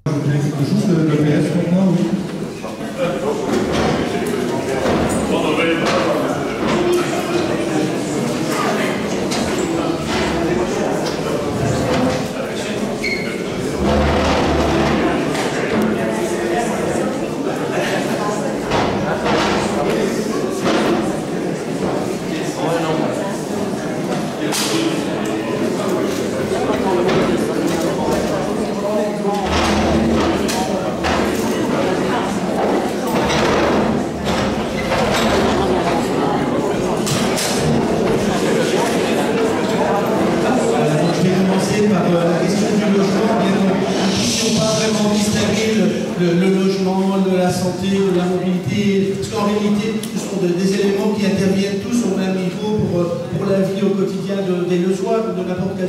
Quelque chose, le PS maintenant, oui.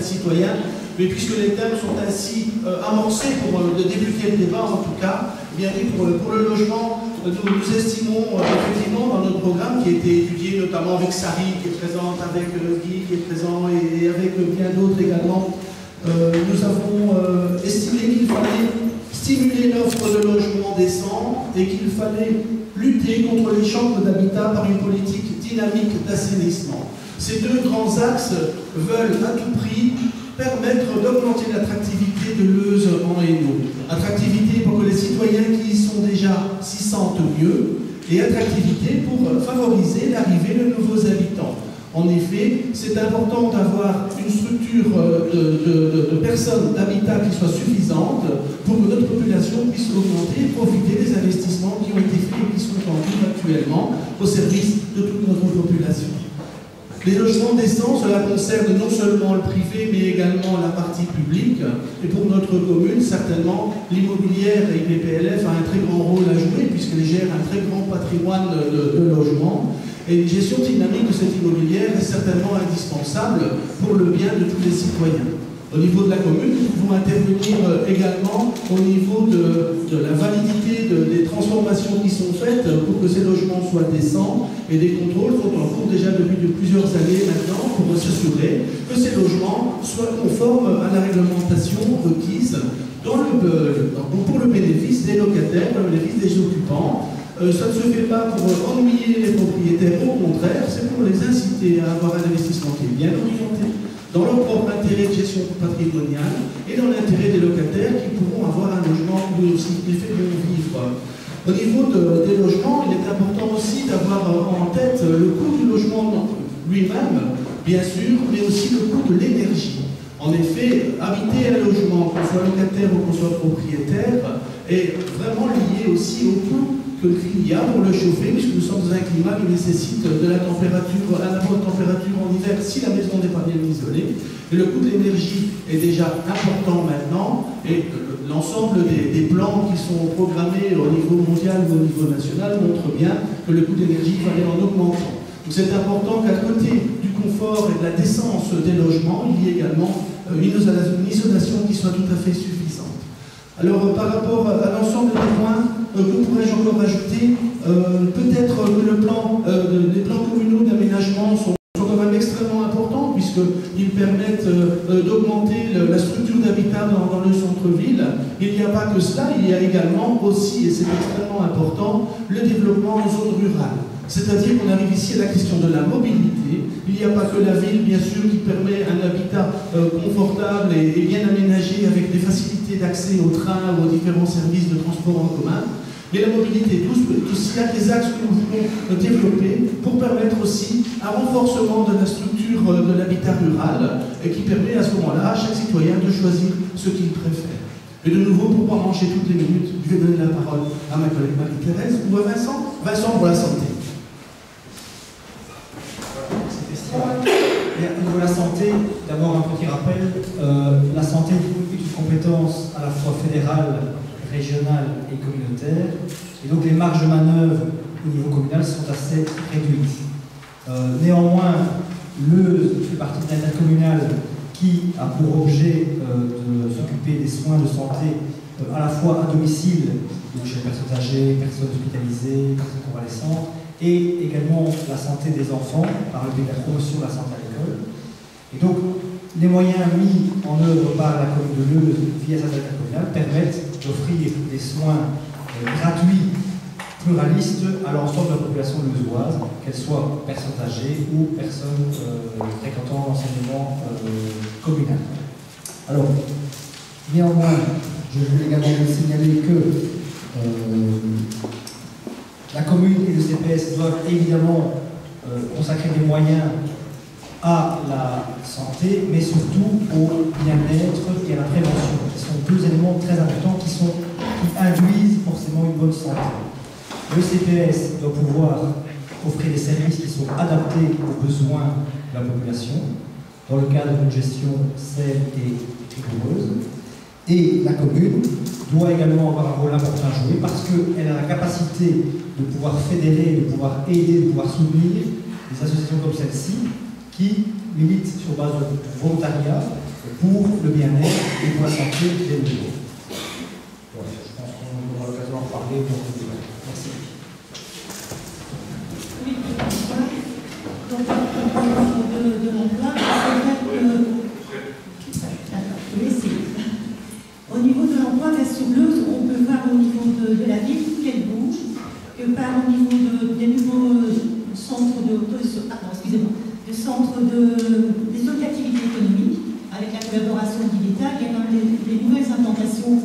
Citoyens, mais puisque les thèmes sont ainsi amorcés pour débuter le débat en tout cas, bien dit pour le logement, nous estimons effectivement dans notre programme qui a été étudié notamment avec Sari qui est présente, avec Guy qui est présent et avec bien d'autres également, nous avons estimé qu'il fallait stimuler l'offre de logements décents et qu'il fallait lutter contre les chantres d'habitat par une politique dynamique d'assainissement. Ces deux grands axes veulent à tout prix permettre d'augmenter l'attractivité de Leuze en Hainaut. Attractivité pour que les citoyens qui y sont déjà s'y sentent mieux et attractivité pour favoriser l'arrivée de nouveaux habitants. En effet, c'est important d'avoir une structure de personnes, d'habitat qui soit suffisante pour que notre population puisse augmenter et profiter des investissements qui ont été faits et qui sont en cours actuellement au service de toute notre population. Les logements décents, cela concerne non seulement le privé, mais également la partie publique. Et pour notre commune, certainement, l'immobilière et PPLF a un très grand rôle à jouer, puisqu'elle gère un très grand patrimoine de logements. Et une gestion dynamique de cette immobilière est certainement indispensable pour le bien de tous les citoyens. Au niveau de la commune, nous pouvons intervenir également au niveau de la validité des transformations qui sont faites pour que ces logements soient décents, et des contrôles sont en cours déjà depuis plusieurs années maintenant pour s'assurer que ces logements soient conformes à la réglementation requise pour le bénéfice des locataires, pour le bénéfice des occupants. Ça ne se fait pas pour ennuyer les propriétaires, au contraire, c'est pour les inciter à avoir un investissement qui est bien orienté dans leur propre intérêt de gestion patrimoniale et dans l'intérêt des locataires qui pourront avoir un logement où aussi il fait bon vivre. Au niveau des logements, il est important aussi d'avoir en tête le coût du logement lui-même, bien sûr, mais aussi le coût de l'énergie. En effet, habiter un logement, qu'on soit locataire ou qu'on soit propriétaire, est vraiment lié aussi au coût qu'il y a pour le chauffer, puisque nous sommes dans un climat qui nécessite de la température, à la bonne température en hiver si la maison n'est pas bien isolée. Et le coût de l'énergie est déjà important maintenant, et l'ensemble des plans qui sont programmés au niveau mondial ou au niveau national montrent bien que le coût de l'énergie va aller en augmentant. Donc c'est important qu'à côté du confort et de la décence des logements, il y ait également une isolation qui soit tout à fait suffisante. Alors par rapport à l'ensemble des points, que pourrais-je encore ajouter? Peut-être que les plans communaux d'aménagement sont quand même extrêmement importants puisqu'ils permettent d'augmenter la structure d'habitat dans le centre-ville. Il n'y a pas que cela, il y a également aussi, et c'est extrêmement important, le développement en zone rurale. C'est-à-dire qu'on arrive ici à la question de la mobilité. Il n'y a pas que la ville, bien sûr, qui permet un habitat confortable et bien aménagé avec des facilités d'accès au train ou aux différents services de transport en commun. Mais la mobilité douce, il y a des axes que nous voulons développer pour permettre aussi un renforcement de la structure de l'habitat rural et qui permet à ce moment-là à chaque citoyen de choisir ce qu'il préfère. Et de nouveau, pour ne pas manger toutes les minutes, je vais donner la parole à ma collègue Marie-Thérèse ou à Vincent. Vincent pour la santé. Au niveau de la santé, d'abord un petit rappel, la santé est une compétence à la fois fédérale, régionale et communautaire, et donc les marges de manœuvre au niveau communal sont assez réduites. Néanmoins, le fait partie de l'intercommunal qui a pour objet de s'occuper des soins de santé à la fois à domicile, donc chez les personnes âgées, personnes hospitalisées, personnes convalescentes, et également la santé des enfants par le biais de la promotion de la santé à l'école. Et donc, les moyens mis en œuvre par la commune de Leuze via sa date communale permettent d'offrir des soins gratuits, pluralistes à l'ensemble de la population leuzoise, qu'elle soit personnes âgées ou personnes fréquentant l'enseignement communal. Alors, néanmoins, je voulais également vous signaler que la commune et le CPS doivent évidemment consacrer des moyens à la santé, mais surtout au bien-être et à la prévention. Ce sont deux éléments très importants qui induisent forcément une bonne santé. Le CPS doit pouvoir offrir des services qui sont adaptés aux besoins de la population, dans le cadre d'une gestion saine et rigoureuse. Et la commune doit également avoir un rôle important à jouer parce qu'elle a la capacité de pouvoir fédérer, de pouvoir aider, de pouvoir soutenir des associations comme celle-ci qui militent sur base de volontariat pour le bien-être et pour la santé des Leuzois. Voilà, je pense qu'on aura l'occasion d'en parler au cours du débat. Merci. Oui, bonsoir. Donc, de l'emploi, c'est vrai que... Au niveau de l'emploi, sur Leuze, on peut voir au niveau de la ville qu'elle bouge, que par au niveau des nouveaux centres des autres activités économiques, avec la collaboration de l'État, il y a quand même des nouvelles implantations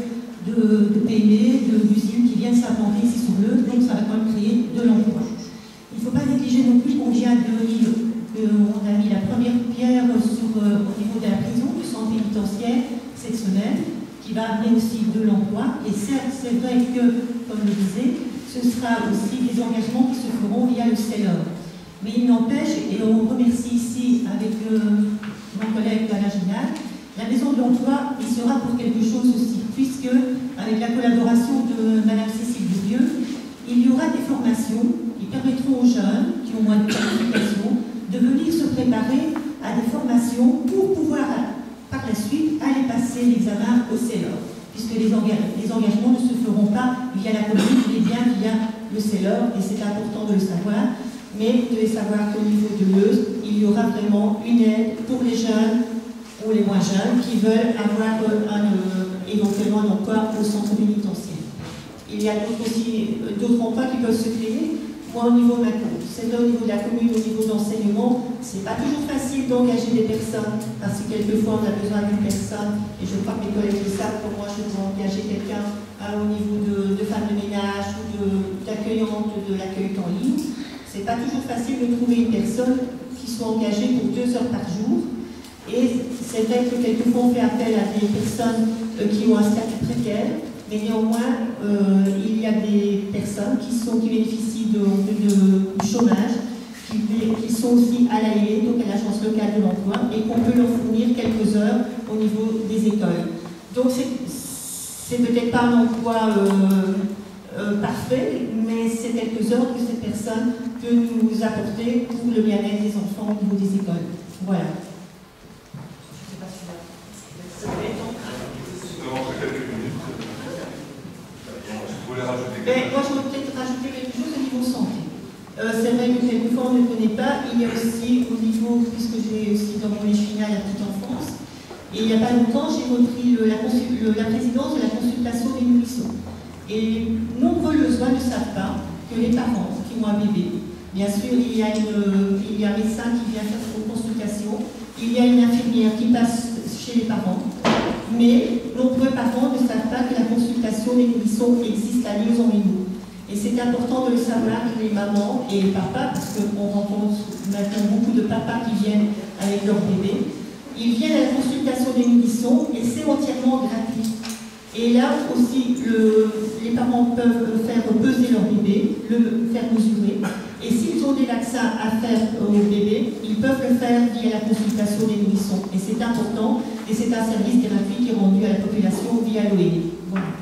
de PME, d'usines qui viennent s'implanter ici sur Leuze, donc ça va quand même créer de l'emploi. Il ne faut pas négliger non plus qu'on vient on a mis la première pierre au niveau de la prison, du centre pénitentiaire cette semaine, qui va amener aussi de l'emploi. Et certes, c'est vrai que, comme je le disais, ce sera aussi des engagements qui se feront via le CELOR. Mais il n'empêche, et on remercie ici avec mon collègue Alain Ginal, la maison de l'emploi y sera pour quelque chose aussi, puisque avec la collaboration de Mme Cécile Bourdieu, il y aura des formations qui permettront aux jeunes qui ont moins de qualifications de venir se préparer à des formations pour pouvoir par la suite aller passer l'examen au CELOR, puisque les engagements ne se feront pas via la commune, mais bien via le CELOR, et c'est important de le savoir. Mais vous devez savoir qu'au niveau de Leuze, il y aura vraiment une aide pour les jeunes ou les moins jeunes qui veulent avoir éventuellement un emploi au centre pénitentiaire. Il y a aussi d'autres emplois qui peuvent se créer. Moi, au niveau de la commune, au niveau d'enseignement, c'est pas toujours facile d'engager des personnes, parce que quelquefois on a besoin d'une personne, et je crois que mes collègues le savent, pour moi je dois engager quelqu'un au niveau de femme de ménage ou d'accueillante de l'accueil en ligne. C'est pas toujours facile de trouver une personne qui soit engagée pour 2 heures par jour. Et c'est vrai que quelquefois on fait appel à des personnes qui ont un statut précaire, mais néanmoins il y a des personnes qui bénéficient du chômage, qui sont aussi à l'AIE, donc à l'agence locale de l'emploi, et qu'on peut leur fournir quelques heures au niveau des écoles. Donc c'est peut-être pas un emploi parfait, mais c'est quelques heures que cette personne peut nous apporter pour le bien-être des enfants au niveau des écoles. Voilà. Je ne sais pas si ça peut être quelques minutes. Vous voulez rajouter quelque chose? Moi, je voudrais peut-être rajouter quelque chose au niveau santé. C'est vrai que quelquefois on ne connaît pas. Il y a aussi au niveau, puisque j'ai aussi dans mon échina la petite enfance, et il n'y a pas longtemps, j'ai repris la présidence de la consultation des nourrissons. Et nombreux Leuzois ne savent pas que les parents qui ont un bébé, bien sûr, il y a un médecin qui vient faire une consultation, il y a une infirmière qui passe chez les parents, mais nombreux parents ne savent pas que la consultation des nourrissons existe à Leuze-en-Hainaut. Et c'est important de le savoir, les mamans et les papas, parce qu'on rencontre maintenant beaucoup de papas qui viennent avec leur bébé. Ils viennent à la consultation des nourrissons et c'est entièrement gratuit. Et là aussi, les parents peuvent faire peser leur bébé, le faire mesurer. Et s'ils ont des vaccins à faire au bébé, ils peuvent le faire via la consultation des nourrissons. Et c'est important, et c'est un service gratuit qui est rendu à la population via l'ONU. Voilà.